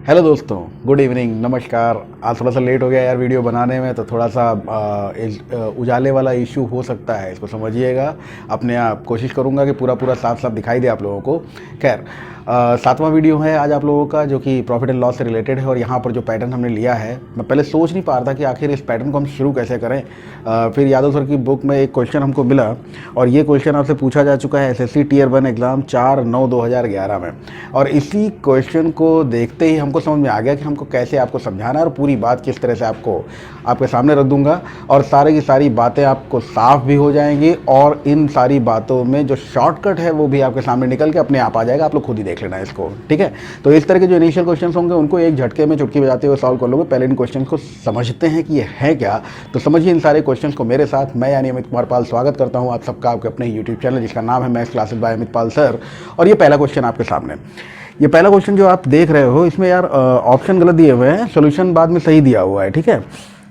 Hello दोस्तों, good evening, नमस्कार। आज थोड़ा सा लेट हो गया यार वीडियो बनाने में, तो थोड़ा सा उजाले वाला इशू हो सकता है, इसको समझिएगा। अपने आप कोशिश करूँगा कि पूरा पूरा साफ साफ दिखाई दे आप लोगों को। खैर, सातवां वीडियो है आज आप लोगों का, जो कि प्रॉफिट एंड लॉस से रिलेटेड है। और यहाँ पर जो पैटर्न हमने लिया है, मैं पहले सोच नहीं पा रहा था कि आखिर इस पैटर्न को हम शुरू कैसे करें। फिर यादव सर की बुक में एक क्वेश्चन हमको मिला, और ये क्वेश्चन आपसे पूछा जा चुका है एसएससी टियर 1 एग्ज़ाम 4/9/2011 में। और इसी क्वेश्चन को देखते ही हमको समझ में आ गया कि हमको कैसे आपको समझाना है और पूरी बात किस तरह से आपको आपके सामने रख दूंगा। और सारी की सारी बातें आपको साफ भी हो जाएंगी, और इन सारी बातों में जो शॉर्टकट है वो भी आपके सामने निकल के अपने आप आ जाएगा। आप लोग खुद ही देख लेना इसको, ठीक है। तो इस तरह के जो इनिशियल क्वेश्चन होंगे उनको एक झटके में चुटकी बजाते हुए सॉल्व कर लोगे। पहले इन क्वेश्चन को समझते हैं कि ये है क्या। तो समझिए इन सारे क्वेश्चन को मेरे साथ। मैं यानी अमित कुमार पाल स्वागत करता हूँ आप सबका आपके अपने यूट्यूब चैनल, जिसका नाम है मैथ्स क्लासेस बाय अमित पाल सर। और ये पहला क्वेश्चन आपके सामने, ये पहला क्वेश्चन जो आप देख रहे हो, इसमें यार ऑप्शन गलत दिए हुए हैं, सोल्यूशन बाद में सही दिया हुआ है, ठीक है।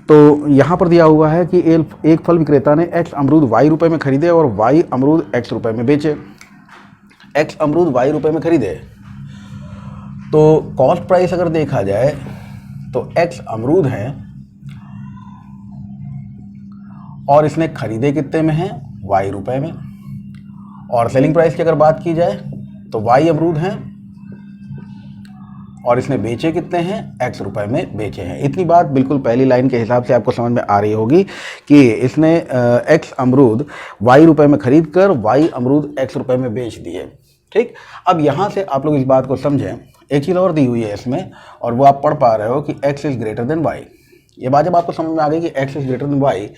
तो यहाँ पर दिया हुआ है कि एक फल विक्रेता ने एक्स अमरूद वाई रुपए में खरीदे और वाई अमरूद एक्स रुपए में बेचे। एक्स अमरूद वाई रुपए में खरीदे, तो कॉस्ट प्राइस अगर देखा जाए तो एक्स अमरूद है और इसने खरीदे कितने में है, वाई रुपए में। और सेलिंग प्राइस की अगर बात की जाए तो वाई अमरूद हैं और इसने बेचे कितने हैं, एक्स रुपए में बेचे हैं। इतनी बात बिल्कुल पहली लाइन के हिसाब से आपको समझ में आ रही होगी कि इसने एक्स अमरूद वाई रुपए में खरीद कर वाई अमरूद एक्स रुपए में बेच दिए, ठीक। अब यहाँ से आप लोग इस बात को समझें, एक चीज़ और दी हुई है इसमें, और वो आप पढ़ पा रहे हो कि x is greater than y. ये बात जब आपको समझ में आ गई कि x is greater than y,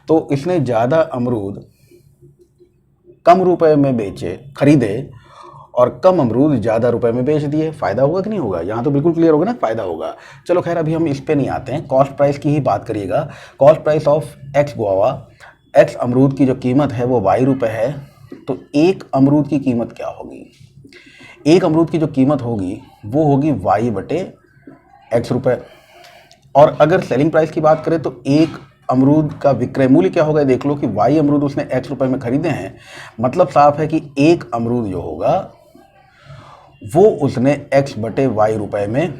तो इसने ज़्यादा अमरूद कम रुपए में बेचे, खरीदे, और कम अमरूद ज़्यादा रुपए में बेच दिए। फ़ायदा होगा कि नहीं होगा? यहाँ तो बिल्कुल क्लियर होगा ना, फ़ायदा होगा। चलो खैर, अभी हम इस पे नहीं आते हैं, कॉस्ट प्राइस की ही बात करिएगा। Cost price of x guava, x अमरूद की जो कीमत है वो वाई रुपए है, तो एक अमरूद की कीमत क्या होगी? एक अमरूद की जो कीमत होगी वो होगी वाई बटे एक्स रुपए। और अगर सेलिंग प्राइस की बात करें तो एक अमरूद का विक्रय मूल्य क्या होगा, देख लो कि वाई अमरूद उसने एक्स रुपए में खरीदे हैं, मतलब साफ है कि एक अमरूद जो होगा वो उसने एक्स बटे वाई रुपए में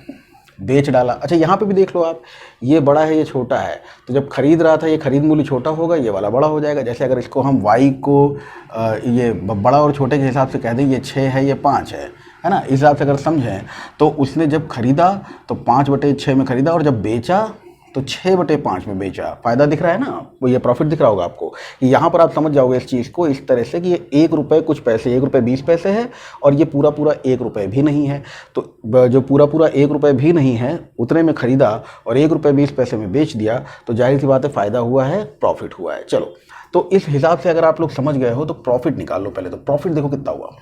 बेच डाला। अच्छा, यहाँ पे भी देख लो आप, ये बड़ा है ये छोटा है, तो जब खरीद रहा था ये खरीद मूल्य छोटा होगा, ये वाला बड़ा हो जाएगा। जैसे अगर इसको हम वाई को ये बड़ा और छोटे के हिसाब से कह दें, ये 6 है ये 5 है ना, इस हिसाब से अगर समझें तो उसने जब खरीदा तो 5/6 में खरीदा, और जब बेचा तो 6/5 में बेचा। फायदा दिख रहा है ना, वो ये प्रॉफिट दिख रहा होगा आपको। कि यहाँ पर आप समझ जाओगे इस चीज़ को इस तरह से कि ये 1 रुपये कुछ पैसे, 1 रुपये 20 पैसे है, और ये पूरा पूरा 1 रुपये भी नहीं है। तो जो पूरा पूरा 1 रुपये भी नहीं है उतने में खरीदा और 1 रुपये 20 पैसे में बेच दिया, तो जाहिर सी बात है फ़ायदा हुआ है, प्रॉफिट हुआ है। चलो, तो इस हिसाब से अगर आप लोग समझ गए हो तो प्रॉफिट निकाल लो पहले। तो प्रॉफिट देखो कितना हुआ।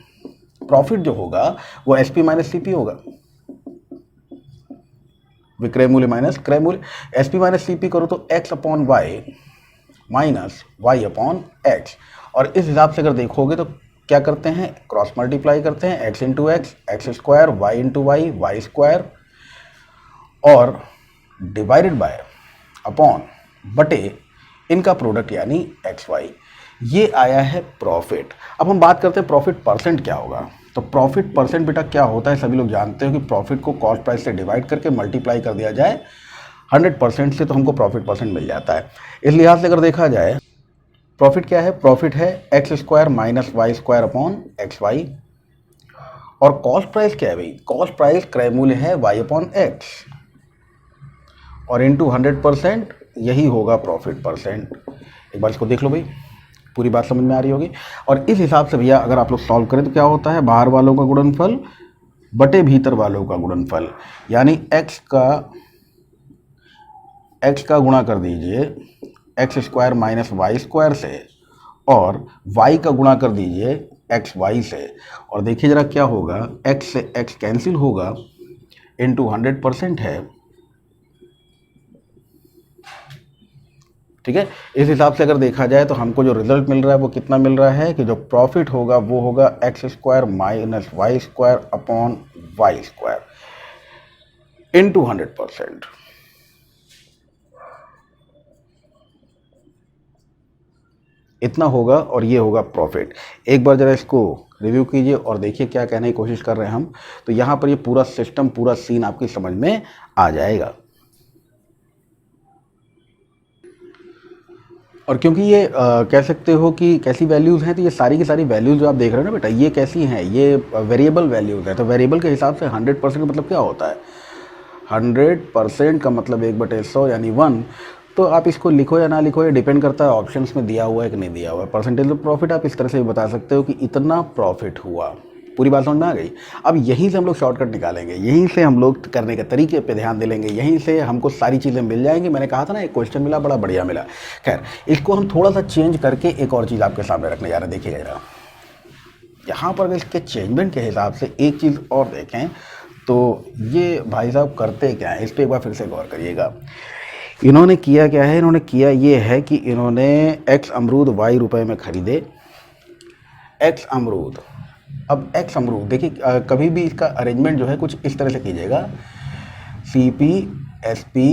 प्रॉफिट जो होगा वो SP माइनस CP होगा, विक्रय मूल्य माइनस क्रय मूल्य। SP माइनस CP करो तो x upon y minus y upon x. और इस हिसाब से अगर देखोगे तो क्या करते हैं, क्रॉस मल्टीप्लाई करते हैं, x into x x square, y into Y Y square, और डिवाइडेड बाय अपॉन बटे इनका प्रोडक्ट यानी XY। ये आया है प्रॉफिट। अब हम बात करते हैं प्रॉफिट परसेंट क्या होगा। तो प्रॉफिट परसेंट बेटा क्या होता है, सभी लोग जानते हो कि प्रॉफिट को कॉस्ट प्राइस से डिवाइड करके मल्टीप्लाई कर दिया जाए 100% से, तो हमको प्रॉफिट परसेंट मिल जाता है। इस लिहाज से अगर देखा जाए, प्रॉफिट क्या है, प्रॉफिट है x square minus y square upon XY। और कॉस्ट प्राइस क्या है भाई, कॉस्ट प्राइस क्रय मूल्य है वाई अपॉन एक्स, और इंटू 100%, यही होगा प्रॉफिट परसेंट। एक बार इसको देख लो भाई, पूरी बात समझ में आ रही होगी। और इस हिसाब से भैया अगर आप लोग सॉल्व करें तो क्या होता है, बाहर वालों का गुणनफल बटे भीतर वालों का गुणनफल, यानी x का गुणा कर दीजिए x square minus y square से, और y का गुणा कर दीजिए XY से। और देखिए जरा क्या होगा, x से x कैंसिल होगा, इंटू 100% है, ठीक है। इस हिसाब से अगर देखा जाए तो हमको जो रिजल्ट मिल रहा है वो कितना मिल रहा है कि जो प्रॉफिट होगा वो होगा x square minus y square upon y square into 100%। इतना होगा और ये होगा प्रॉफिट। एक बार ज़रा इसको रिव्यू कीजिए और देखिए क्या कहने की कोशिश कर रहे हैं हम। तो यहाँ पर ये पूरा सिस्टम, पूरा सीन आपकी समझ में आ जाएगा। और क्योंकि ये कह सकते हो कि कैसी वैल्यूज़ हैं, तो ये सारी की सारी वैल्यूज़ जो आप देख रहे हो ना बेटा, ये कैसी हैं, ये वेरिएबल वैल्यूज़ हैं। तो वेरिएबल के हिसाब से 100% मतलब क्या होता है, 100% का मतलब 1/100 यानी 1। तो आप इसको लिखो या ना लिखो, ये डिपेंड करता है ऑप्शंस में दिया हुआ है कि नहीं दिया हुआ है। परसेंटेज ऑफ प्रॉफिट आप इस तरह से भी बता सकते हो कि इतना प्रॉफिट हुआ। पूरी बात समझ में आ गई। अब यहीं से हम लोग शॉर्टकट निकालेंगे, यहीं से हम लोग करने के तरीके पे ध्यान दे लेंगे, यहीं से हमको सारी चीज़ें मिल जाएंगी। मैंने कहा था ना एक क्वेश्चन मिला, बड़ा बढ़िया मिला। खैर, इसको हम थोड़ा सा चेंज करके एक और चीज़ आपके सामने रखने जा रहे हैं। देखिएगा जरा, यहाँ पर इसके चेंजमेंट के हिसाब से एक चीज़ और देखें तो ये भाई साहब करते क्या है, इस पर एक बार फिर से गौर करिएगा। इन्होंने किया क्या है, इन्होंने किया ये है कि इन्होंने एक्स अमरूद वाई रुपए में खरीदे। एक्स अमरूद, अब एक्स अमरूद देखिए, कभी भी इसका अरेंजमेंट जो है कुछ इस तरह से कीजिएगा, CP SP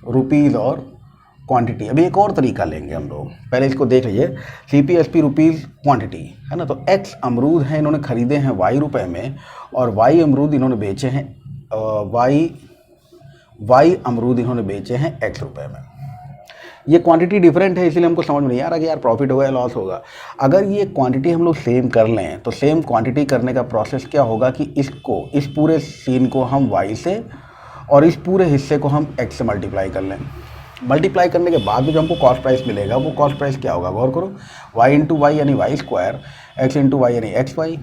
रुपीज़ और क्वांटिटी। अभी एक और तरीका लेंगे हम लोग, पहले इसको देख लीजिए। CP SP रुपीज़ क्वांटिटी है ना। तो एक्स अमरूद हैं, इन्होंने खरीदे हैं वाई रुपए में, और वाई अमरूद इन्होंने बेचे हैं वाई अमरूद इन्होंने बेचे हैं एक्स रुपए में। ये क्वांटिटी डिफरेंट है, इसलिए हमको समझ में नहीं आ रहा कि यार प्रॉफिट होगा या लॉस होगा। अगर ये क्वांटिटी हम लोग सेम कर लें तो सेम क्वांटिटी करने का प्रोसेस क्या होगा कि इसको, इस पूरे सीन को हम वाई से और इस पूरे हिस्से को हम एक्स से मल्टीप्लाई कर लें। मल्टीप्लाई करने के बाद में जो हमको कॉस्ट प्राइस मिलेगा, वो कॉस्ट प्राइस क्या होगा, गौर करो। वाई इंटू वाई यानी Y square, x into Y यानी एक्स वाई।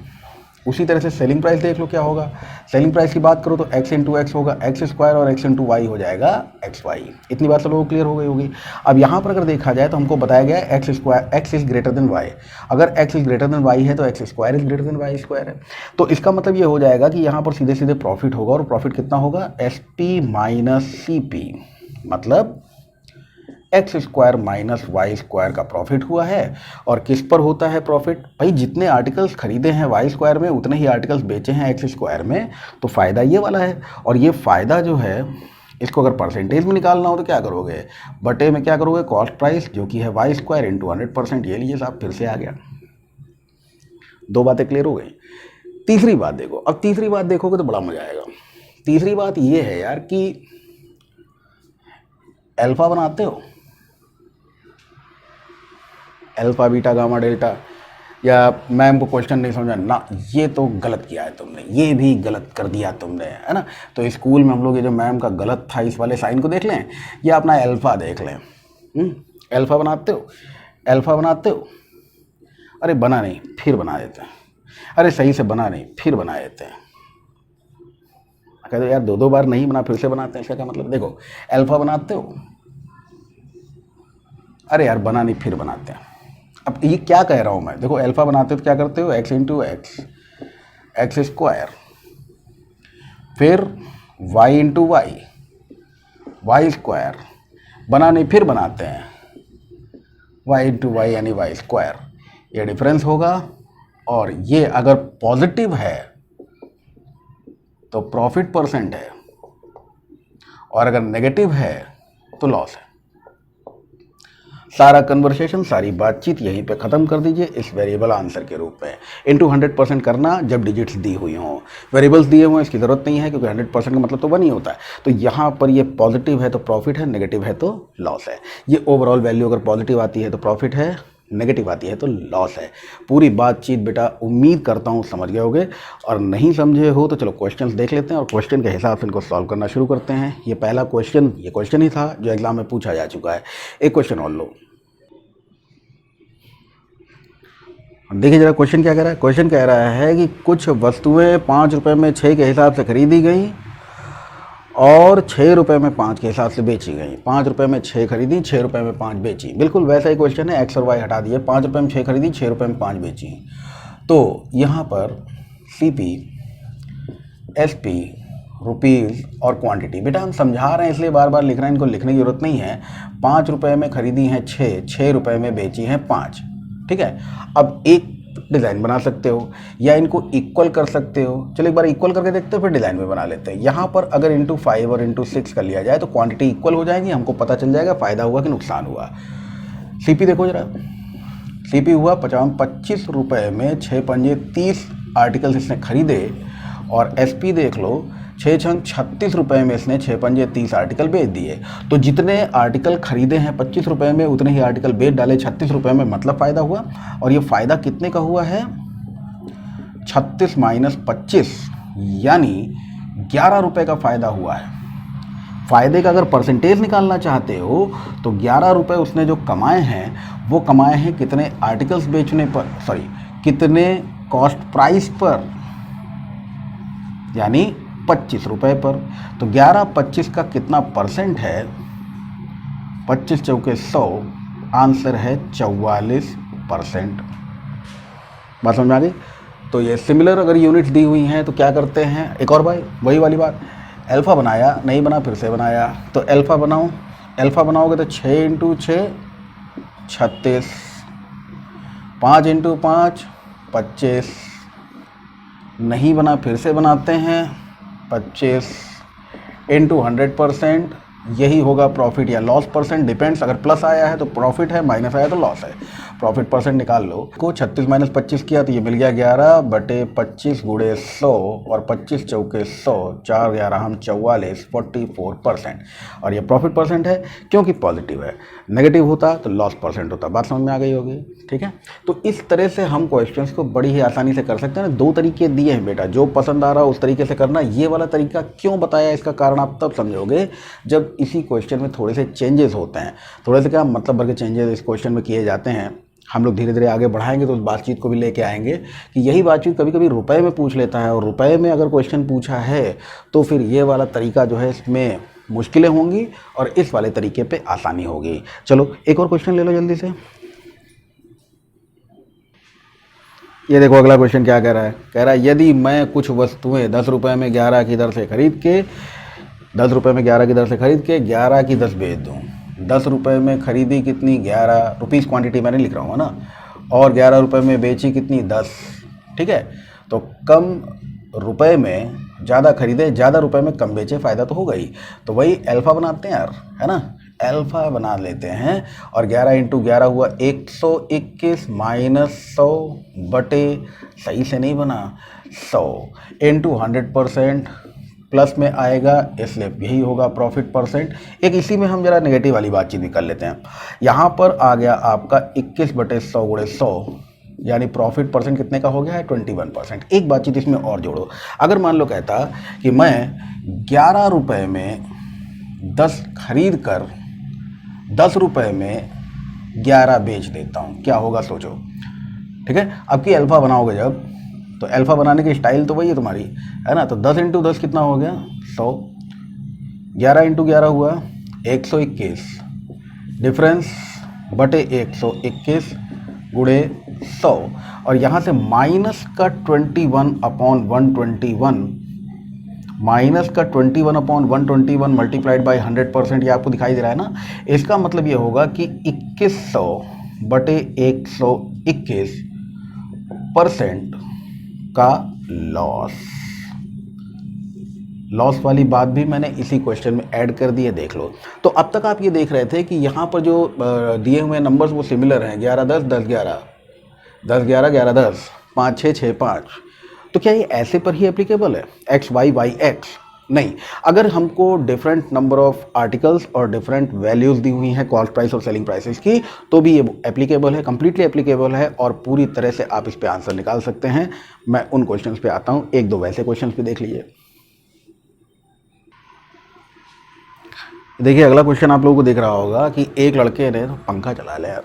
उसी तरह से सेलिंग प्राइस देख लो क्या होगा। सेलिंग प्राइस की बात करो तो एक्स इंटू एक्स होगा एक्स स्क्वायर, और एक्स इंटू वाई हो जाएगा एक्स वाई। इतनी बात सब लोगों को क्लियर हो गई होगी। अब यहाँ पर अगर देखा जाए तो हमको बताया गया है x square, X is greater than Y. अगर X is greater than Y है तो X square is greater than Y square है। तो इसका मतलब ये हो जाएगा कि यहाँ पर सीधे सीधे प्रॉफिट होगा, और प्रॉफिट कितना होगा, SP माइनस CP, मतलब x square minus y square का प्रॉफिट हुआ है। और किस पर होता है प्रॉफिट, भाई जितने आर्टिकल्स खरीदे हैं वाई स्क्वायर में उतने ही आर्टिकल्स बेचे हैं एक्स स्क्वायर में, तो फ़ायदा ये वाला है। और ये फ़ायदा जो है, इसको अगर परसेंटेज में निकालना हो तो क्या करोगे, बटे में क्या करोगे, कॉस्ट प्राइस जो कि है वाई स्क्वायर इंटू 100%। ये लीजिए साहब, फिर से आ गया। दो बातें क्लियर हो गई। तीसरी बात देखो, अब तीसरी बात देखोगे तो बड़ा मजा आएगा। तीसरी बात ये है यार कि अल्फा बनाते हो, अल्फा बीटा गामा डेल्टा, या मैम को क्वेश्चन नहीं समझा ना, ये तो गलत किया है तुमने, ये भी गलत कर दिया तुमने, है ना। तो स्कूल में हम लोग ये जो मैम का गलत था, इस वाले साइन को देख लें या अपना अल्फा देख लें। अल्फा बनाते हो, अल्फा बनाते हो, अरे बना नहीं फिर बना देते हैं, अरे सही से बना नहीं फिर बना देते हैं। कहते यार दो बार नहीं बना फिर से बनाते हैं, इसका क्या मतलब। देखो अल्फा बनाते हो, अरे यार बना नहीं फिर बनाते हैं। अब ये क्या कह रहा हूँ मैं, देखो अल्फा बनाते हो तो क्या करते हो, X into x, x square, फिर Y into Y, Y square, बना नहीं फिर बनाते हैं, वाई इंटू वाई यानी वाई स्क्वायर। ये डिफरेंस होगा, और ये अगर पॉजिटिव है तो प्रॉफिट परसेंट है, और अगर नेगेटिव है तो लॉस है। सारा कन्वर्सेशन, सारी बातचीत यहीं पे ख़त्म कर दीजिए इस वेरिएबल आंसर के रूप में। इंटू 100% करना जब डिजिट्स दी हुई हों, वेरिएबल्स दिए हुए हैं इसकी ज़रूरत नहीं है, क्योंकि 100% का मतलब तो 1 ही होता है। तो यहाँ पर ये पॉजिटिव है तो प्रॉफिट है, नेगेटिव है तो लॉस है। ये ओवरऑल वैल्यू अगर पॉजिटिव आती है तो प्रॉफिट है, नेगेटिव आती है तो लॉस है। पूरी बातचीत बेटा उम्मीद करता हूँ समझ गए होगे, और नहीं समझे हो तो चलो क्वेश्चंस देख लेते हैं और क्वेश्चन के हिसाब से इनको सॉल्व करना शुरू करते हैं। ये पहला क्वेश्चन, ये क्वेश्चन ही था जो एग्जाम में पूछा जा चुका है। एक क्वेश्चन और लो, देखिए जरा क्वेश्चन क्या कह रहा है। क्वेश्चन कह रहा है कि कुछ वस्तुएं 5 रुपये में 6 के हिसाब से खरीदी गई और 6 रुपये में 5 के हिसाब से बेची गई। 5 रुपये में 6 खरीदी, 6 रुपये में 5 बेची। बिल्कुल वैसा ही क्वेश्चन है, एक्स और वाई हटा दिए, 5 रुपये में 6 खरीदी, 6 रुपये में 5 बेची। तो यहाँ पर CP SP रुपीज़ और क्वांटिटी, बेटा हम समझा रहे हैं इसलिए बार बार लिख रहे हैं, इनको लिखने की ज़रूरत नहीं है। 5 रुपये में खरीदी हैं 6, 6 रुपये में बेची हैं 5, ठीक है। अब एक डिज़ाइन बना सकते हो या इनको इक्वल कर सकते हो। चलो एक बार इक्वल करके देखते हैं, फिर डिज़ाइन में बना लेते हैं। यहाँ पर अगर इंटू 5 और इंटू 6 कर लिया जाए तो क्वांटिटी इक्वल हो जाएगी, हमको पता चल जाएगा फ़ायदा हुआ कि नुकसान हुआ। सीपी देखो जरा, सीपी हुआ 25 रुपये में 6 पंजे 30 आर्टिकल्स इसने खरीदे, और एसपी देख लो 6 छंग 36 रुपये में इसने 6 पंजे 30 आर्टिकल बेच दिए। तो जितने आर्टिकल खरीदे हैं 25 रुपये में, उतने ही आर्टिकल बेच डाले 36 रुपये में, मतलब फ़ायदा हुआ। और ये फ़ायदा कितने का हुआ है? 36 माइनस 25 यानी 11 रुपये का फ़ायदा हुआ है। फ़ायदे का अगर परसेंटेज निकालना चाहते हो तो 11 रुपये उसने जो कमाए हैं वो कमाए हैं कितने आर्टिकल्स बेचने पर, सॉरी कितने कॉस्ट प्राइस पर, यानी 25 रुपये पर। तो 11/25 का कितना परसेंट है? 25 चौके 100, आंसर है 44%। बात समझ में आ गई? तो ये सिमिलर अगर यूनिट्स दी हुई हैं तो क्या करते हैं, एक और भाई वही वाली बात, अल्फ़ा बनाया नहीं बना फिर से बनाया। तो अल्फ़ा बनाओ, अल्फ़ा बनाओगे तो 6 × 6 36, 5 × 5 25, नहीं बना फिर से बनाते हैं 25 × 100%, यही होगा प्रॉफिट या लॉस परसेंट, डिपेंड्स। अगर प्लस आया है तो प्रॉफिट है, माइनस आया तो लॉस है। प्रॉफिट परसेंट निकाल लो। को 36 माइनस 25 किया तो ये मिल गया 11/25 × 100, और 25 चौके 100, 4 11 हम 44, 44%। और ये प्रॉफिट परसेंट है क्योंकि पॉजिटिव है, नेगेटिव होता तो लॉस परसेंट होता। बात समझ में आ गई होगी, ठीक है। तो इस तरह से हम क्वेश्चंस को बड़ी ही आसानी से कर सकते हैं। 2 तरीके दिए हैं बेटा, जो पसंद आ रहा उस तरीके से करना। ये वाला तरीका क्यों बताया, इसका कारण आप तब समझोगे जब इसी क्वेश्चन में थोड़े से चेंजेस होते हैं। थोड़े से क्या मतलब भर के चेंजेस इस क्वेश्चन में किए जाते हैं। हम लोग धीरे धीरे आगे बढ़ाएंगे तो उस बातचीत को भी लेके आएंगे कि यही बातचीत कभी कभी रुपए में पूछ लेता है, और रुपए में अगर क्वेश्चन पूछा है तो फिर ये वाला तरीका जो है इसमें मुश्किलें होंगी और इस वाले तरीके पे आसानी होगी। चलो एक और क्वेश्चन ले लो जल्दी से। ये देखो अगला क्वेश्चन क्या कह रहा है। कह रहा है यदि मैं कुछ वस्तुएं 10 रुपये में 11 की दर से खरीद के 10 रुपये में 11 की दर से खरीद के 11 की 10 बेच दूँ। 10 रुपये में खरीदी कितनी, 11 रुपीज़, क्वांटिटी मैंने लिख रहा हूँ ना, और 11 रुपये में बेची कितनी, 10। ठीक है, तो कम रुपए में ज़्यादा खरीदे, ज़्यादा रुपए में कम बेचे, फ़ायदा तो होगा ही। तो वही अल्फ़ा बनाते हैं यार, है ना, अल्फ़ा बना लेते हैं। और 11 × 11 हुआ 121 माइनस 100 बटे, सही से नहीं बना, 100 × 100% प्लस में आएगा, इसलिए यही होगा प्रॉफिट परसेंट। एक इसी में हम जरा नेगेटिव वाली बातचीत भी कर लेते हैं। यहाँ पर आ गया आपका 21/100 × 100, यानी प्रॉफिट परसेंट कितने का हो गया है, 21%। एक बातचीत इसमें और जोड़ो। अगर मान लो कहता कि मैं 11 रुपये में 10 खरीद कर 10 रुपये में 11 बेच देता हूँ, क्या होगा सोचो। ठीक है, अब की अल्फ़ा बनाओगे जब, तो अल्फ़ा बनाने की स्टाइल तो वही है तुम्हारी, है ना। तो 10 × 10 कितना हो गया, 100। 11 × 11 हुआ 121, डिफरेंस बटे 121 गुणे 100, और यहाँ से माइनस का 21/121, माइनस का 21/121 मल्टीप्लाइड बाई 100%, ये आपको दिखाई दे रहा है ना। इसका मतलब ये होगा कि 2100 बटे 121% का लॉस वाली बात भी मैंने इसी क्वेश्चन में ऐड कर दी है, देख लो। तो अब तक आप ये देख रहे थे कि यहाँ पर जो दिए हुए नंबर्स वो सिमिलर हैं, 11 10 10 11, 10 11 11 10, 5 6 6 5। तो क्या ये ऐसे पर ही एप्लीकेबल है, एक्स वाई वाई एक्स? नहीं, अगर हमको डिफरेंट नंबर ऑफ आर्टिकल्स और डिफरेंट वैल्यूज़ दी हुई हैं कॉस्ट प्राइस और सेलिंग प्राइसेस की, तो भी ये एप्लीकेबल है, कंप्लीटली एप्लीकेबल है, और पूरी तरह से आप इस पे आंसर निकाल सकते हैं। मैं उन क्वेश्चंस पे आता हूँ, एक दो वैसे क्वेश्चंस भी देख लीजिए। देखिए अगला क्वेश्चन आप लोगों को दिख रहा होगा कि एक लड़के ने, तो पंखा चला ले यार,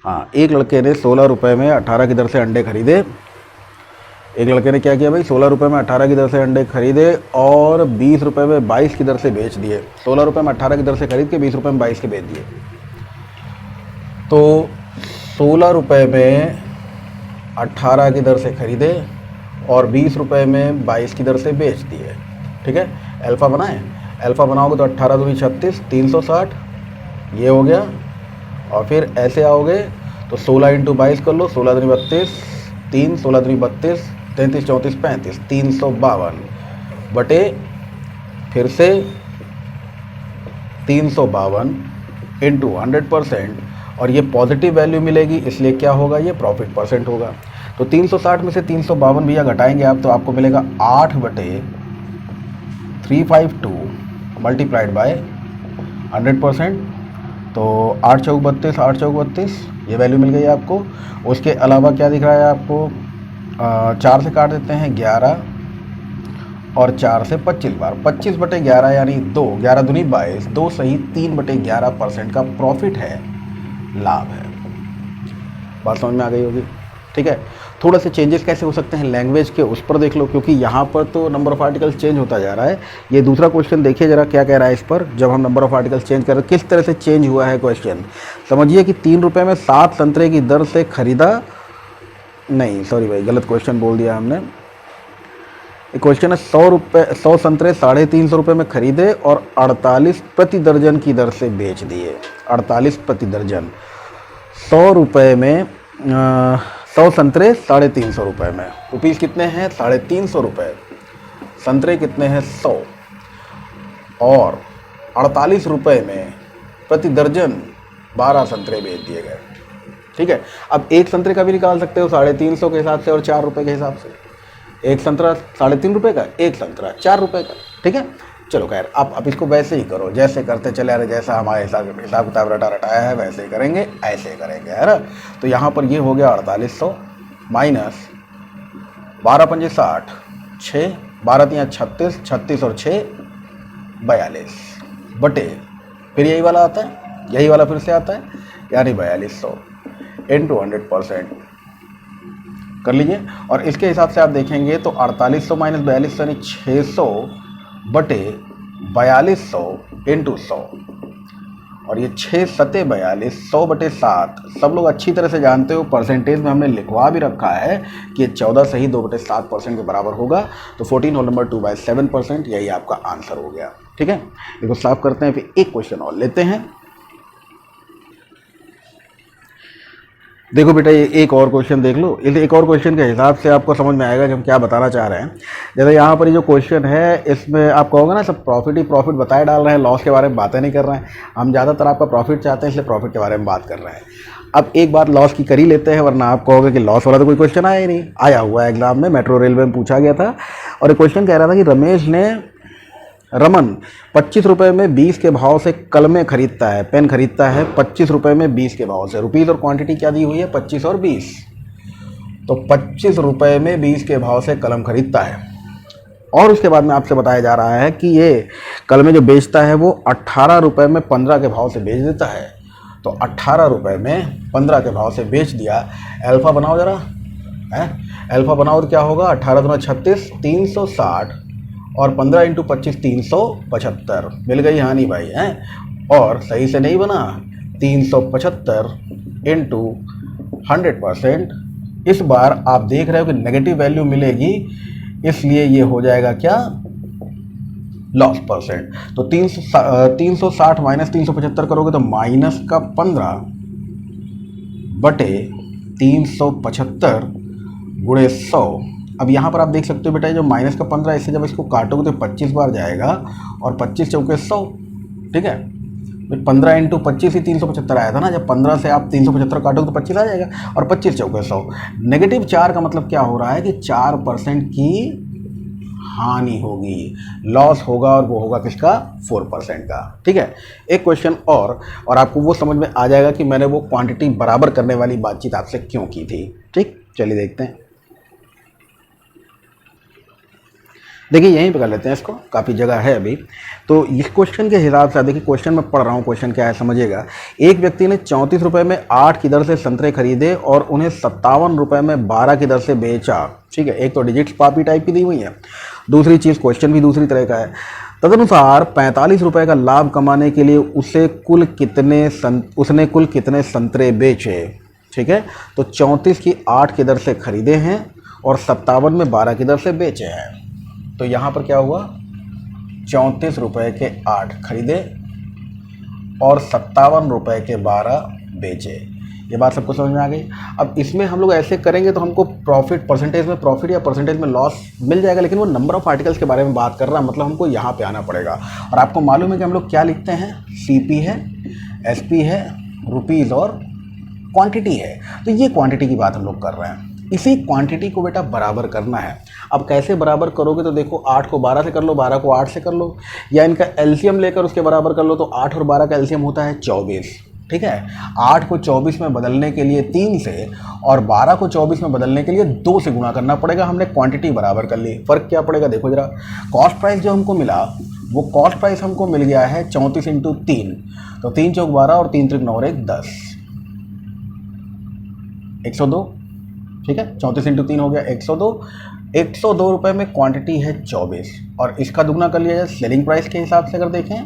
हाँ, एक लड़के ने 16 रुपये में 18 की दर से अंडे खरीदे। एक लड़के ने क्या किया भाई, 16 रुपये में 18 की दर से अंडे खरीदे और 20 रुपये में 22 की दर से बेच दिए। 16 रुपये में 18 की दर से खरीद के 20 रुपये में 22 के बेच दिए। तो 16 रुपये में 18 की दर से खरीदे और 20 रुपये में 22 की दर से बेच दिए। ठीक है, अल्फ़ा बनाएं, अल्फ़ा बनाओगे तो 18 दूनी 36, 360 ये हो गया। और फिर ऐसे आओगे तो 16 × 22 कर लो, 16 दूनी 32, 3 16 दूनी 32, 33 34 35, 352 बटे फिर से 352 × 100%, और ये पॉजिटिव वैल्यू मिलेगी, इसलिए क्या होगा, ये प्रॉफिट परसेंट होगा। तो 360 में से 352 भैया घटाएंगे आप, तो आपको मिलेगा 8/352 मल्टीप्लाइड बाय 100%। तो 8 चौक 32, 8 चौक 32, ये वैल्यू मिल गई आपको। उसके अलावा क्या दिख रहा है आपको, 4 से काट देते हैं 11 और 4 से 25 बार, 25/11 यानी 2, 11 दूनी 22, 2 सही 3/11% का प्रॉफिट है, लाभ है। बात समझ में आ गई होगी, ठीक है। थोड़ा से चेंजेस कैसे हो सकते हैं लैंग्वेज के, उस पर देख लो, क्योंकि यहाँ पर तो नंबर ऑफ आर्टिकल्स चेंज होता जा रहा है। ये दूसरा क्वेश्चन देखिए जरा क्या कह रहा है इस पर, जब हम नंबर ऑफ आर्टिकल्स चेंज कर रहे हैं किस तरह से चेंज हुआ है क्वेश्चन। समझिए कि 3 रुपये में 7 संतरे की दर से खरीदा, नहीं सॉरी भाई गलत क्वेश्चन बोल दिया हमने। क्वेश्चन है 100 संतरे 350 रुपये में खरीदे और 48 प्रति दर्जन की दर से बेच दिए। 48 प्रति दर्जन, 100 रुपये में 100 संतरे 350 रुपये में, रुपीज़ कितने हैं 350 रुपये, संतरे कितने हैं 100, और 48 रुपये में प्रति दर्जन 12 संतरे बेच दिए गए, ठीक है। अब एक संतरे का भी निकाल सकते हो 350 के हिसाब से और 4 रुपये के हिसाब से। एक संतरा 3.5 रुपये का, एक संतरा 4 रुपये का, ठीक है। चलो खैर आप इसको वैसे ही करो जैसे करते चले आ रहे, जैसा हमारे हिसाब किताब रटाया है वैसे ही करेंगे, ऐसे करेंगे, है ना। तो यहाँ पर ये हो गया 4800 माइनस 12 पंजे 60, 6, 12 तियाँ 36, 36 और 6 42 बटे, फिर यही वाला आता है, यही वाला फिर से आता है, यानी 4200 इंटू 100% कर लीजिए। और इसके हिसाब से आप देखेंगे तो 4800 माइनस 4200 यानी 600 बटे 4200 इंटू 100, और ये 6 सते 42, 100 बटे 7। सब लोग अच्छी तरह से जानते हो, परसेंटेज में हमने लिखवा भी रखा है कि 14 सही 2/7% के बराबर होगा। तो 14 होल नंबर 2/7%, यही आपका आंसर हो गया, ठीक है। इसको साफ करते हैं, फिर एक क्वेश्चन और लेते हैं। देखो बेटा, ये एक और क्वेश्चन देख लो। इस एक और क्वेश्चन के हिसाब से आपको समझ में आएगा कि हम क्या बताना चाह रहे हैं। जैसे यहाँ पर ये जो क्वेश्चन है, इसमें आप कहोगे ना सब प्रॉफिट ही प्रॉफिट बताए डाल रहे हैं, लॉस के बारे में बातें नहीं कर रहे हैं। हम ज़्यादातर आपका प्रॉफिट चाहते हैं, इसलिए प्रॉफिट के बारे में बात कर रहे हैं। अब एक बात लॉस की कर ही लेते हैं, वरना आप कहोगे कि लॉस वाला तो कोई क्वेश्चन आया ही नहीं। आया हुआ है एग्जाम में, मेट्रो रेलवे में पूछा गया था, और एक क्वेश्चन कह रहा था कि रमन 25 रुपये में 20 के भाव से कलमें खरीदता है, पेन खरीदता है 25 रुपये में 20 के भाव से। रुपीज़ और क्वांटिटी क्या दी हुई है, 25 और 20। तो 25 रुपये में 20 के भाव से कलम खरीदता है, और उसके बाद में आपसे बताया जा रहा है कि ये कलमें जो बेचता है वो 18 रुपये में 15 के भाव से बेच देता है। तो 18 रुपये में 15 के भाव से बेच दिया। अल्फ़ा बनाओ ज़रा, है अल्फ़ा बनाओ तो क्या होगा, 18 दूना 36, 360, और 15 इंटू 25 375 मिल गई हानि भाई, हैं। और सही से नहीं बना, 375 इंटू 100%। इस बार आप देख रहे हो कि नेगेटिव वैल्यू मिलेगी, इसलिए ये हो जाएगा क्या, लॉस परसेंट। तो 360 माइनस 375 करोगे तो माइनस का 15 बटे 375 गुणे 100। अब यहाँ पर आप देख सकते हो बेटा, जो माइनस का 15, इससे जब इसको काटोगे तो 25 बार जाएगा, और 25 चौके 100, ठीक है। 15 इंटू 25 ही 375 आया था ना, जब 15 से आप 375 काटोगे तो 25 आ जाएगा, और 25 चौके 100। नेगेटिव 4 का मतलब क्या हो रहा है कि 4% की हानि होगी, लॉस होगा, और वो होगा किसका, 4% का, ठीक है। एक क्वेश्चन और आपको वो समझ में आ जाएगा कि मैंने वो क्वांटिटी बराबर करने वाली बातचीत आपसे क्यों की थी, ठीक। चलिए देखते हैं। देखिए यहीं पे कर लेते हैं इसको, काफ़ी जगह है अभी। तो इस क्वेश्चन के हिसाब से देखिए, क्वेश्चन में पढ़ रहा हूँ, क्वेश्चन क्या है समझिएगा। एक व्यक्ति ने 34 रुपये में 8 की दर से संतरे खरीदे और उन्हें 57 रुपये में 12 की दर से बेचा, ठीक है। एक तो डिजिट्स पापी टाइप की दी हुई है, दूसरी चीज़ क्वेश्चन भी दूसरी तरह का है। तदनुसार 45 रुपये का लाभ कमाने के लिए उसने कुल कितने संतरे बेचे, ठीक है। तो 34 की 8 की दर से खरीदे हैं और 57 में 12 की दर से बेचे हैं। तो यहाँ पर क्या हुआ, 34 रुपये के 8 खरीदे और 57 रुपये के 12 बेचे। ये बात सबको समझ में आ गई। अब इसमें हम लोग ऐसे करेंगे तो हमको प्रॉफिट, परसेंटेज में प्रॉफिट या परसेंटेज में लॉस मिल जाएगा, लेकिन वो नंबर ऑफ आर्टिकल्स के बारे में बात कर रहा है, मतलब हमको यहाँ पे आना पड़ेगा। और आपको मालूम है कि हम लोग क्या लिखते हैं, CP है, SP है, रुपीज़ और क्वांटिटी है। तो ये क्वांटिटी की बात हम लोग कर रहे हैं। इसी क्वांटिटी को बेटा बराबर करना है। अब कैसे बराबर करोगे, तो देखो 8 को 12 से कर लो, 12 को 8 से कर लो, या इनका एलसीएम लेकर उसके बराबर कर लो। तो 8 और 12 का एलसीएम होता है 24, ठीक है। 8 को 24 में बदलने के लिए 3 से और 12 को 24 में बदलने के लिए 2 से गुणा करना पड़ेगा। हमने क्वांटिटी बराबर कर ली। फ़र्क क्या पड़ेगा देखो जरा, कॉस्ट प्राइस जो हमको मिला वो कॉस्ट प्राइस हमको मिल गया है 34 × 3, तो 3 चौक 12 और 3 त्रिक 9 और 1 10, 102, ठीक है। 34 × 3 हो गया 102। 102 रुपये में क्वांटिटी है 24 और इसका दुगना कर लिया जाए सेलिंग प्राइस के हिसाब से। अगर देखें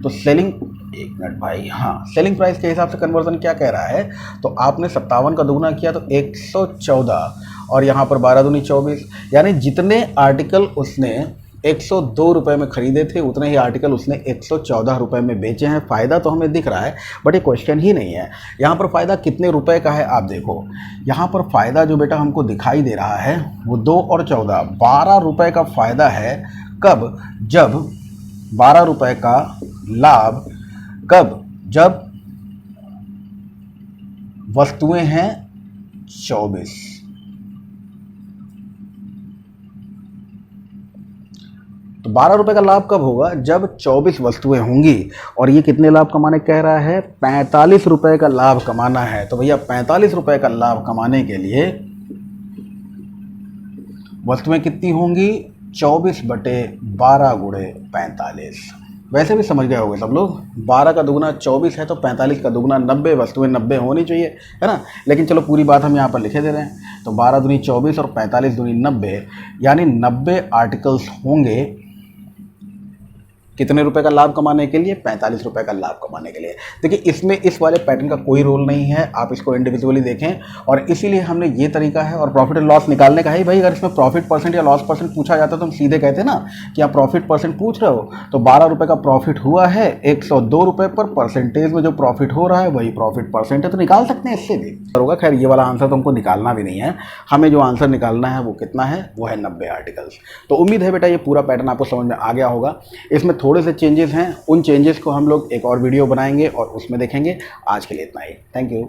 तो सेलिंग, एक मिनट भाई, हाँ, सेलिंग प्राइस के हिसाब से कन्वर्जन क्या कह रहा है, तो आपने 57 का दुगना किया तो 114 और यहाँ पर 12 दूनी 24, यानी जितने आर्टिकल उसने 102 रुपये में खरीदे थे उतने ही आर्टिकल उसने 114 रुपये में बेचे हैं। फ़ायदा तो हमें दिख रहा है, बट ये क्वेश्चन ही नहीं है। यहाँ पर फ़ायदा कितने रुपए का है आप देखो, यहाँ पर फ़ायदा जो बेटा हमको दिखाई दे रहा है वो 2 और 14, 12 रुपये का फ़ायदा है। कब? जब 12 रुपये का लाभ, कब? जब वस्तुएं हैं 24। तो 12 रुपये का लाभ कब होगा? जब 24 वस्तुएं होंगी। और ये कितने लाभ कमाने कह रहा है? 45 रुपये का लाभ कमाना है। तो भैया 45 रुपये का लाभ कमाने के लिए वस्तुएं कितनी होंगी? 24/12 × 45। वैसे भी समझ गए होंगे सब लोग, 12 का दुगना 24 है तो 45 का दुगना 90, वस्तुएं 90 होनी चाहिए, है ना। लेकिन चलो पूरी बात हम यहाँ पर लिखे दे रहे हैं। तो 12 दूनी 24 और 45 दूनी 90, यानी 90 आर्टिकल्स होंगे। कितने रुपए का लाभ कमाने के लिए? 45 रुपए का लाभ कमाने के लिए। देखिए इसमें इस वाले पैटर्न का कोई रोल नहीं है, आप इसको इंडिविजुअली देखें। और इसीलिए हमने ये तरीका है और प्रॉफिट एंड लॉस निकालने का है। भाई अगर इसमें प्रॉफिट परसेंट या लॉस परसेंट पूछा जाता तो हम सीधे कहते ना कि आप प्रॉफिट परसेंट पूछ रहे हो, तो 12 रुपये का प्रॉफिट हुआ है 102 रुपये पर, परसेंटेज में जो प्रॉफिट हो रहा है वही प्रॉफिट परसेंट है, तो निकाल सकते हैं इससे भी होगा। खैर ये वाला आंसर तो हमको निकालना भी नहीं है, हमें जो आंसर निकालना है वो कितना है? वो है 90 आर्टिकल्स। तो उम्मीद है बेटा ये पूरा पैटर्न आपको समझ में आ गया होगा। इसमें थोड़े से चेंजेस हैं, उन चेंजेस को हम लोग एक और वीडियो बनाएंगे और उसमें देखेंगे। आज के लिए इतना ही, थैंक यू।